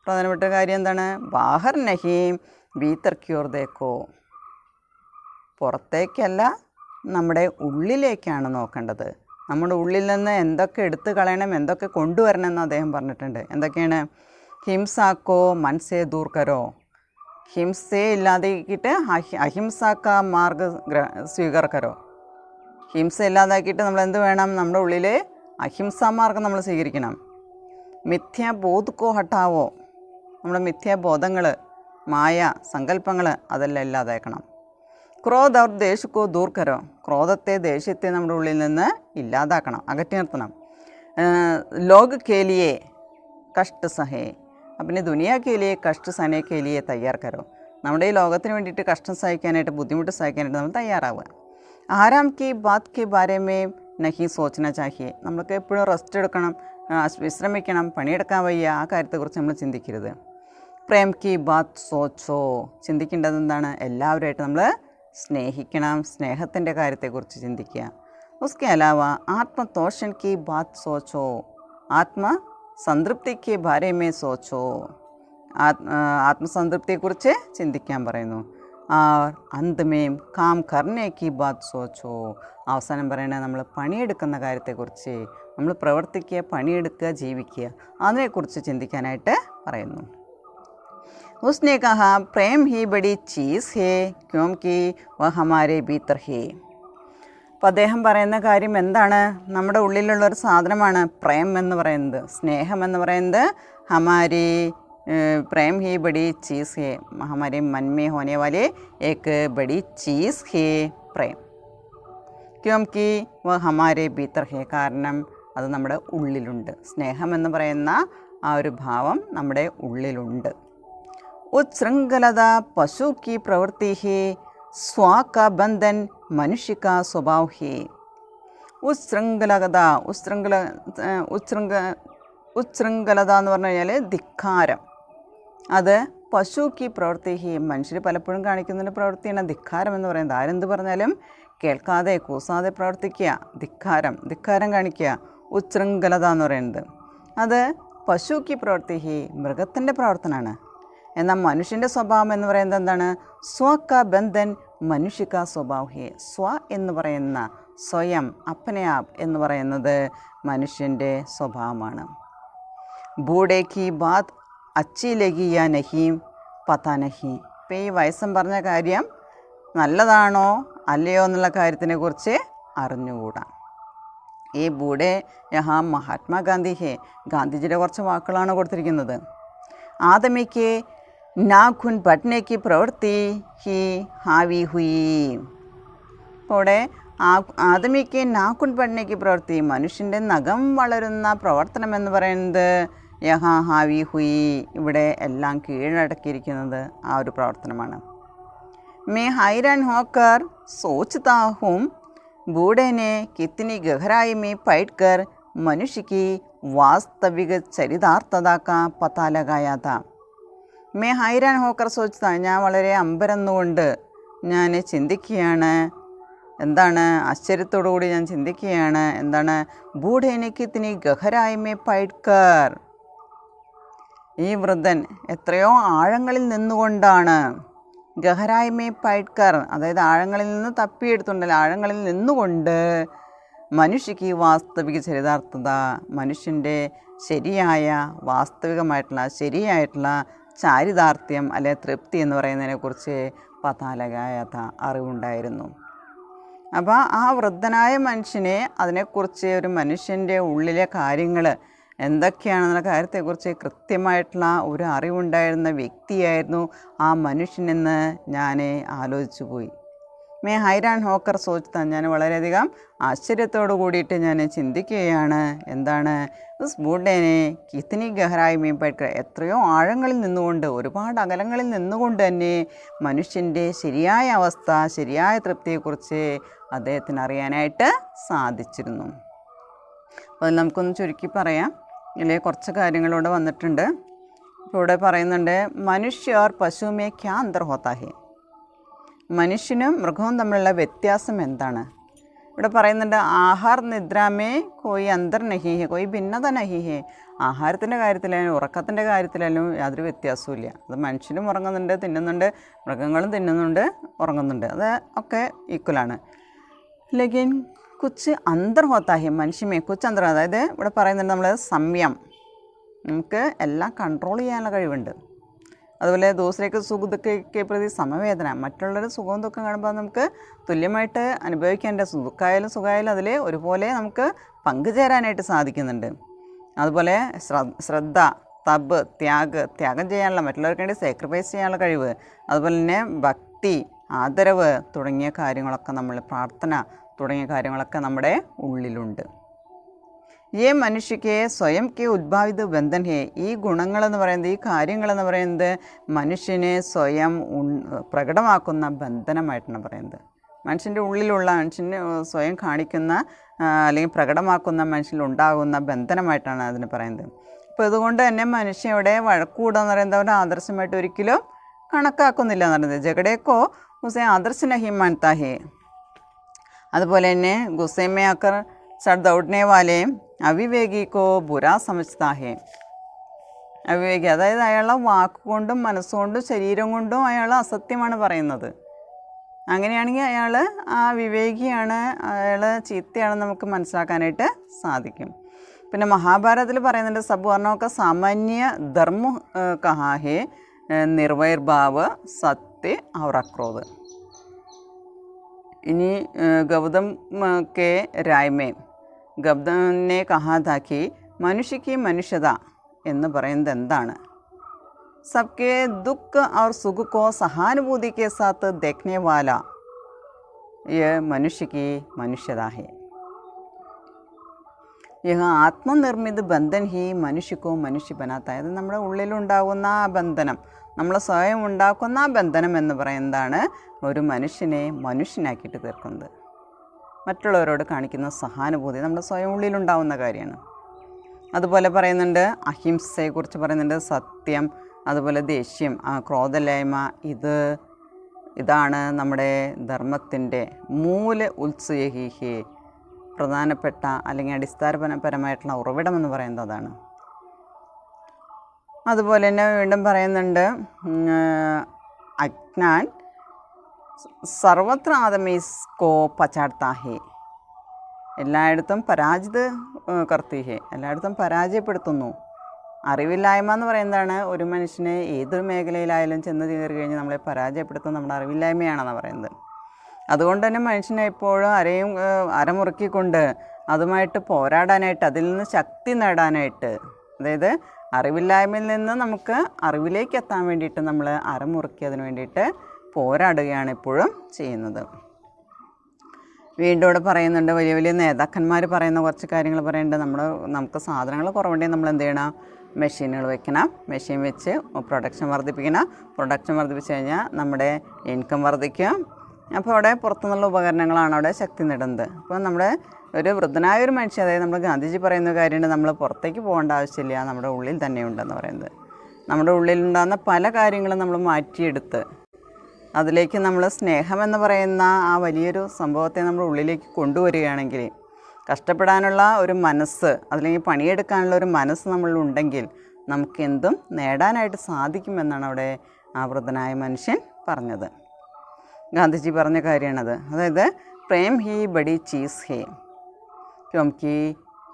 പ്രധാനപ്പെട്ട കാര്യം എന്താണ്? ബാഹർ നഹീം ഭീതർ ക്യോർ ദേക്കോ, പുറത്തേക്കല്ല നമ്മുടെ ഉള്ളിലേക്കാണ് നോക്കേണ്ടത്. നമ്മുടെ ഉള്ളിൽ നിന്ന് എന്തൊക്കെ എടുത്തു കളയണം, എന്തൊക്കെ കൊണ്ടുവരണം എന്ന് അദ്ദേഹം പറഞ്ഞിട്ടുണ്ട്. എന്തൊക്കെയാണ്? ഹിംസാക്കോ മനസ്സേ ദൂർക്കരോ, ഹിംസയെ ഇല്ലാതാക്കിയിട്ട് അഹിംസാക്ക മാർഗ സ്വീകർക്കരോ. ഹിംസ ഇല്ലാതാക്കിയിട്ട് നമ്മൾ എന്ത് വേണം? നമ്മുടെ ഉള്ളിൽ അഹിംസാ മാർഗം നമ്മൾ സ്വീകരിക്കണം. മിഥ്യാബോധക്കോ ഹട്ടാവോ, നമ്മുടെ മിഥ്യാബോധങ്ങൾ, മായ സങ്കല്പങ്ങൾ, അതെല്ലാം ഇല്ലാതാക്കണം. ക്രോധ और ദേഷ്കോ ദൂർ കരോ, ക്രോധത്തെ ദേഷ്യത്തെ നമ്മുടെ ഉള്ളിൽ നിന്ന് ഇല്ലാതാക്കണം, അകറ്റി നിർത്തണം. लोग के लिए कष्ट सहे अपनी दुनिया के लिए कष्ट सहने के लिए तैयार करो. നമ്മുടെ ഈ ലോകത്തിന് വേണ്ടിയിട്ട് കഷ്ടം സഹിക്കാനായിട്ട് ബുദ്ധിമുട്ട് സഹിക്കാനായിട്ട് നമ്മൾ തയ്യാറാവുക. ആരാം കി ബാത് കെ ബാരെ മേ നഹി സോച്ചന ചാഹിയെ. നമ്മൾക്ക് എപ്പോഴും റെസ്റ്റ് എടുക്കണം, വിശ്രമിക്കണം, പണിയെടുക്കാൻ വയ്യ, ആ കാര്യത്തെക്കുറിച്ച് നമ്മൾ ചിന്തിക്കരുത്. പ്രേം കി ബാത് സോച്ചോ. ചിന്തിക്കേണ്ടത് എന്താണ്? എല്ലാവരുമായിട്ട് നമ്മൾ സ്നേഹിക്കണം, സ്നേഹത്തിൻ്റെ കാര്യത്തെക്കുറിച്ച് ചിന്തിക്കുക. उसके अलावा आत्मतोषण की बात सोचो, ആത്മസംതൃപ്തി के बारे में सोचो. ആത്മസംതൃപ്തിയെക്കുറിച്ച് ചിന്തിക്കാൻ പറയുന്നു. അന്തമേം കാം കർണേ കി ബാത് സോച്ചോ. അവസാനം പറയണത് നമ്മൾ പണിയെടുക്കുന്ന കാര്യത്തെക്കുറിച്ച്, നമ്മൾ പ്രവർത്തിക്കുക, പണിയെടുക്കുക, ജീവിക്കുക, അതിനെക്കുറിച്ച് ചിന്തിക്കാനായിട്ട് പറയുന്നു. उसने कहा प्रेम ही बड़ी चीज़ है क्योंकि वह हमारे भीतर है. അപ്പോൾ അദ്ദേഹം പറയുന്ന കാര്യം എന്താണ്? നമ്മുടെ ഉള്ളിലുള്ളൊരു സാധനമാണ് പ്രേം എന്ന് പറയുന്നത്, സ്നേഹം എന്ന് പറയുന്നത്. ഹമാരി प्रेम ही बड़ी चीज़ है, हमारे मन में होने वाले एक बड़ी चीज़ है प्रेम, क्योंकि वह हमारे भीतर है. കാരണം അത് നമ്മുടെ ഉള്ളിലുണ്ട്. സ്നേഹം എന്ന് പറയുന്ന ആ ഒരു ഭാവം നമ്മുടെ ഉള്ളിലുണ്ട്. ഉച്ഛൃംഖലത പശു की प्रवृत्ति है, स्व का बंधन मनुष्य का स्वभाव है. ഉച്ഛൃംഖലത എന്ന് പറഞ്ഞു കഴിഞ്ഞാൽ ധിക്കാരം. അത് പശു കി പ്രവൃത്തി ഹി, മനുഷ്യർ പലപ്പോഴും കാണിക്കുന്നൊരു പ്രവൃത്തിയാണ് ധിക്കാരം എന്ന് പറയുന്നത്. ആരെന്ത് പറഞ്ഞാലും കേൾക്കാതെ കൂസാതെ പ്രവർത്തിക്കുക, ധിക്കാരം കാണിക്കുക. ഉച്ഛൃംഖലത എന്ന് പറയുന്നത് അത് പശു കി പ്രവൃത്തി ഹി, മൃഗത്തിൻ്റെ പ്രവർത്തനമാണ്. എന്നാൽ മനുഷ്യൻ്റെ സ്വഭാവം എന്ന് പറയുന്നത് എന്താണ്? സ്വ ക ബന്ധൻ മനുഷ്യ ക സ്വഭാവ് ഹി. സ്വ എന്ന് പറയുന്ന സ്വയം, അപ്പനെ ആപ് എന്ന് പറയുന്നത് മനുഷ്യൻ്റെ സ്വഭാവമാണ്. ബൂഡേ കി ബാത് അച്ചി ലഗി യാ നഹീം പതാ നഹി. ഇപ്പം ഈ വയസ്സം പറഞ്ഞ കാര്യം നല്ലതാണോ അല്ലയോ എന്നുള്ള കാര്യത്തിനെക്കുറിച്ച് അറിഞ്ഞുകൂടാ. ഈ ബൂഡേ യഹാ മഹാത്മാഗാന്ധി ഹേ, ഗാന്ധിജിയുടെ കുറച്ച് വാക്കുകളാണ് കൊടുത്തിരിക്കുന്നത്. ആദമിക്ക് നാഖുൻ ബട്നെ കി പ്രവൃത്തി ഹി ഹാവി ഹുയി. ഇവിടെ ആദമിക്ക് നാഖുൻ ബട്നെ കി പ്രവൃത്തി, മനുഷ്യൻ്റെ നഖം വളരുന്ന പ്രവർത്തനം എന്ന് പറയുന്നത് യഹാ ഹാവി ഹുയി, ഇവിടെ എല്ലാം കീഴടക്കിയിരിക്കുന്നത് ആ ഒരു പ്രവർത്തനമാണ്. മേ ഹൈരാൻ ഹോക്കർ സോച്ചതാ ഹൂം बूढ़े ने कितनी गहराई में बैठ कर मनुष्य की वास्तविक चरितार्थता का पता लगाया था. मैं हैरान होकर सोचता, ഞാൻ വളരെ അമ്പരന്നുകൊണ്ട് ഞാൻ ചിന്തിക്കുകയാണ്. എന്താണ്? ആശ്ചര്യത്തോടു കൂടി ഞാൻ ചിന്തിക്കുകയാണ്. എന്താണ്? ബൂഢേ ने कितनी गहराई में बैठ कर, ഈ വൃദ്ധൻ എത്രയോ ആഴങ്ങളിൽ നിന്നുകൊണ്ടാണ്, ഗഹരായ് മേ പൈഡ്കർ, അതായത് ആഴങ്ങളിൽ നിന്ന് തപ്പിയെടുത്തുണ്ടല്ലോ, ആഴങ്ങളിൽ നിന്നുകൊണ്ട് മനുഷ്യക്ക് വാസ്തവിക ചരിതാർത്ഥത, മനുഷ്യൻ്റെ ശരിയായ ശരിയായിട്ടുള്ള ചാരിതാർത്ഥ്യം അല്ലെ തൃപ്തി എന്ന് പറയുന്നതിനെക്കുറിച്ച് പതാലകായത അറിവുണ്ടായിരുന്നു. അപ്പോൾ ആ വൃദ്ധനായ മനുഷ്യനെ അതിനെക്കുറിച്ച്, ഒരു മനുഷ്യൻ്റെ ഉള്ളിലെ കാര്യങ്ങൾ എന്തൊക്കെയാണെന്നുള്ള കാര്യത്തെക്കുറിച്ച് കൃത്യമായിട്ടുള്ള ഒരു അറിവുണ്ടായിരുന്ന വ്യക്തിയായിരുന്നു ആ മനുഷ്യനെന്ന് ഞാൻ ആലോചിച്ചു പോയി. മേ ഹൈരാൻ ഹോക്കർ സോച്ചത, ഞാൻ വളരെയധികം ആശ്ചര്യത്തോടു കൂടിയിട്ട് ഞാൻ ചിന്തിക്കുകയാണ്. എന്താണ്? ഉസ് ബൂഢേനെ കിത്തനി ഗഹരായി മീൻപെട്ട്, എത്രയോ ആഴങ്ങളിൽ നിന്നുകൊണ്ട്, ഒരുപാട് അകലങ്ങളിൽ നിന്നുകൊണ്ട് തന്നെ മനുഷ്യൻ്റെ ശരിയായ അവസ്ഥ, ശരിയായ തൃപ്തിയെക്കുറിച്ച് അദ്ദേഹത്തിന് അറിയാനായിട്ട് സാധിച്ചിരുന്നു. അപ്പോൾ നമുക്കൊന്ന് ചുരുക്കി പറയാം. ഇതിലെ കുറച്ച് കാര്യങ്ങളിവിടെ വന്നിട്ടുണ്ട്. ഇപ്പോൾ ഇവിടെ പറയുന്നുണ്ട്, മനുഷ്യ ഓർ പശുമേ ക്യാ അന്തർ ഹോത്താ ഹേ, മനുഷ്യനും മൃഗവും തമ്മിലുള്ള വ്യത്യാസം എന്താണ്? ഇവിടെ പറയുന്നുണ്ട്, ആഹാർ നിദ്രാമേ കോയി അന്തർ നഹി ഹേ, കോയി ഭിന്നത നഹി ഹേ. ആഹാരത്തിൻ്റെ കാര്യത്തിലായാലും ഉറക്കത്തിൻ്റെ കാര്യത്തിലായാലും യാതൊരു വ്യത്യാസവും ഇല്ല. അത് മനുഷ്യനും ഉറങ്ങുന്നുണ്ട്, തിന്നുന്നുണ്ട്, മൃഗങ്ങളും തിന്നുന്നുണ്ട്, ഉറങ്ങുന്നുണ്ട്, അത് ഒക്കെ ഈക്വലാണ്. ലെക്കിൻ കുച്ച് അന്തർ ഹോത്താ ഹേ മനുഷ്യമേ കുച്ച് അന്തർ, അതായത് ഇവിടെ പറയുന്നുണ്ട് നമ്മൾ സംയം, നമുക്ക് എല്ലാം കൺട്രോൾ ചെയ്യാനുള്ള കഴിവുണ്ട്. അതുപോലെ ദൂസരേക്ക് സുഖദുഃഖയ്ക്ക് പ്രതി സമവേദന, മറ്റുള്ളവരുടെ സുഖവും ദുഃഖം കാണുമ്പോൾ നമുക്ക് തുല്യമായിട്ട് അനുഭവിക്കേണ്ട, ദുഃഖമായാലും സുഖമായാലും അതിൽ ഒരുപോലെ നമുക്ക് പങ്കുചേരാനായിട്ട് സാധിക്കുന്നുണ്ട്. അതുപോലെ ശ്രദ്ധ, തബ്, ത്യാഗം ചെയ്യാനുള്ള, മറ്റുള്ളവർക്ക് വേണ്ടി സാക്രിഫൈസ് ചെയ്യാനുള്ള കഴിവ്, അതുപോലെ തന്നെ ഭക്തി, ആദരവ് തുടങ്ങിയ കാര്യങ്ങളൊക്കെ, നമ്മൾ പ്രാർത്ഥന തുടങ്ങിയ കാര്യങ്ങളൊക്കെ നമ്മുടെ ഉള്ളിലുണ്ട്. ये मनुष्य के സ്വയം के ഉദ്ഭാവിത ബന്ധൻ ഹേ. ഈ ഗുണങ്ങളെന്ന് പറയുന്നത്, ഈ കാര്യങ്ങളെന്ന് പറയുന്നത് മനുഷ്യനെ സ്വയം പ്രകടമാക്കുന്ന ബന്ധനമായിട്ടാണ് പറയുന്നത്. മനുഷ്യൻ്റെ ഉള്ളിലുള്ള, മനുഷ്യന് സ്വയം കാണിക്കുന്ന അല്ലെങ്കിൽ പ്രകടമാക്കുന്ന, മനുഷ്യനിലുണ്ടാകുന്ന ബന്ധനമായിട്ടാണ് അതിന് പറയുന്നത്. അപ്പോൾ ഇതുകൊണ്ട് തന്നെ മനുഷ്യയുടെ വഴക്കൂടുക എന്ന് പറയുന്നത് അവരുടെ ആദർശമായിട്ട് ഒരിക്കലും കണക്കാക്കുന്നില്ല എന്ന് പറയുന്നത്. ജഗടേക്കോ ഉസേ ആദർശ നഹി മാനത്താ ഹേ. അതുപോലെ തന്നെ ഗുസ്സേ മേ ആക്കർ സർ ദൗഡ്നെ വാലേ അവിവേകി കോ ബുരാ സമജ്താ ഹേ. അവിവേകി, അതായത് അയാളെ വാക്കുകൊണ്ടും മനസ്സുകൊണ്ടും ശരീരം കൊണ്ടും അയാൾ അസത്യമാണ് പറയുന്നത്. അങ്ങനെയാണെങ്കിൽ അയാൾ ആ വിവേകിയാണ്, അയാൾ ചീത്തയാണെന്ന് നമുക്ക് മനസ്സിലാക്കാനായിട്ട് സാധിക്കും. പിന്നെ മഹാഭാരതത്തിൽ പറയുന്നുണ്ട്, സബ്വർണമൊക്കെ സാമാന്യ ധർമ്മ കഹാ ഹേ നിർവൈർഭാവ് സത്യ और अक्रोध. इन्हीं गौतम के राय में गौतम ने कहा था कि मनुष्य की मनुष्यता എന്ന് പറയുന്നത് എന്താണ്? सबके दुख और सुख को सहानुभूति के साथ देखने वाला यह मनुष्य की मनुष्यता है. यह ആത്മനിർമ്മിത ബന്ധൻ ഹി മനുഷ്യക്കോ മനുഷ്യ ബനാത്ത. അത് നമ്മുടെ ഉള്ളിലുണ്ടാകുന്ന ആ ബന്ധനം, നമ്മൾ സ്വയം ഉണ്ടാക്കുന്ന ആ ബന്ധനം എന്ന് പറയുന്നതാണ് ഒരു മനുഷ്യനെ മനുഷ്യനാക്കിയിട്ട് തീർക്കുന്നത്. മറ്റുള്ളവരോട് കാണിക്കുന്ന സഹാനുഭൂതി നമ്മുടെ സ്വയം ഉള്ളിലുണ്ടാവുന്ന കാര്യമാണ്. അതുപോലെ പറയുന്നുണ്ട്, അഹിംസയെക്കുറിച്ച് പറയുന്നുണ്ട്, സത്യം, അതുപോലെ ദേഷ്യം, ക്രോധമില്ലായ്മ, ഇതാണ് നമ്മുടെ ധർമ്മത്തിൻ്റെ മൂല ഉത്സുഹി, പ്രധാനപ്പെട്ട അല്ലെങ്കിൽ അടിസ്ഥാനപരമായിട്ടുള്ള ഉറവിടം എന്ന് പറയുന്നത് അതാണ്. അതുപോലെ തന്നെ വീണ്ടും പറയുന്നുണ്ട്, അജ്ഞാൻ സർവത്ര ആദമീസ്കോ പചാഡ്താ ഹേ. എല്ലായിടത്തും പരാജിത കർത്തി ഹേ, എല്ലായിടത്തും പരാജയപ്പെടുത്തുന്നു. അറിവില്ലായ്മ എന്ന് പറയുന്നതാണ് ഒരു മനുഷ്യനെ ഏതൊരു മേഖലയിലായാലും ചെന്ന് കയറി കഴിഞ്ഞ് നമ്മളെ പരാജയപ്പെടുത്തുന്നത് നമ്മുടെ അറിവില്ലായ്മയാണെന്ന് പറയുന്നത്. അതുകൊണ്ട് തന്നെ മനുഷ്യനെ എപ്പോഴും അരമുറുക്കിക്കൊണ്ട് അതുമായിട്ട് പോരാടാനായിട്ട്, അതിൽ നിന്ന് ശക്തി നേടാനായിട്ട്, അതായത് അറിവില്ലായ്മയിൽ നിന്ന് നമുക്ക് അറിവിലേക്ക് എത്താൻ വേണ്ടിയിട്ട് നമ്മൾ അരമുറുക്കി അതിന് വേണ്ടിയിട്ട് പോരാടുകയാണ് എപ്പോഴും ചെയ്യുന്നത്. വീണ്ടും ഇവിടെ പറയുന്നുണ്ട്, വലിയ വലിയ നേതാക്കന്മാർ പറയുന്ന കുറച്ച് കാര്യങ്ങൾ പറയുന്നുണ്ട്. നമുക്ക് സാധനങ്ങൾ കുറവുണ്ടെങ്കിൽ നമ്മൾ എന്ത് ചെയ്യണം? മെഷീനുകൾ വെക്കണം. മെഷീൻ വെച്ച് പ്രൊഡക്ഷൻ വർദ്ധിപ്പിക്കണം. പ്രൊഡക്ഷൻ വർദ്ധിപ്പിച്ച് കഴിഞ്ഞാൽ നമ്മുടെ ഇൻകം വർദ്ധിക്കും. അപ്പോൾ അവിടെ പുറത്തുനിന്നുള്ള ഉപകരണങ്ങളാണ് അവിടെ ശക്തി നേടുന്നത്. അപ്പോൾ നമ്മുടെ ഒരു വൃദ്ധനായ ഒരു മനുഷ്യൻ, അതായത് നമ്മൾ ഗാന്ധിജി പറയുന്ന കാര്യമുണ്ട്, നമ്മൾ പുറത്തേക്ക് പോകേണ്ട ആവശ്യമില്ല, നമ്മുടെ ഉള്ളിൽ തന്നെയുണ്ടെന്ന് പറയുന്നത്. നമ്മുടെ ഉള്ളിലുണ്ടാകുന്ന പല കാര്യങ്ങളും നമ്മൾ മാറ്റിയെടുത്ത് അതിലേക്ക് നമ്മൾ സ്നേഹമെന്ന് പറയുന്ന ആ വലിയൊരു സംഭവത്തെ നമ്മൾ ഉള്ളിലേക്ക് കൊണ്ടുവരികയാണെങ്കിൽ, കഷ്ടപ്പെടാനുള്ള ഒരു മനസ്സ്, അല്ലെങ്കിൽ പണിയെടുക്കാനുള്ള ഒരു മനസ്സ് നമ്മളിലുണ്ടെങ്കിൽ നമുക്കെന്തും നേടാനായിട്ട് സാധിക്കുമെന്നാണ് അവിടെ ആ വൃദ്ധനായ മനുഷ്യൻ പറഞ്ഞത്. ഗാന്ധിജി പറഞ്ഞ കാര്യമാണത്. അതായത് പ്രേം ഹി ബഡി ചീസ് ഹേ ക്യോംകി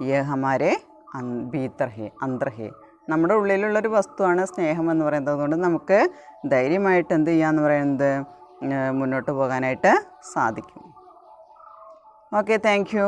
യേ ഹമാരെ ഭീതർ ഹേ അന്തർ ഹേ. നമ്മുടെ ഉള്ളിലുള്ളൊരു വസ്തുവാണ് സ്നേഹം എന്ന് പറയുന്നത്. അതുകൊണ്ട് നമുക്ക് ധൈര്യമായിട്ട് എന്ത് ചെയ്യാന്ന് പറയുന്നത്, മുന്നോട്ട് പോകാനായിട്ട് സാധിക്കും. Okay, thank you.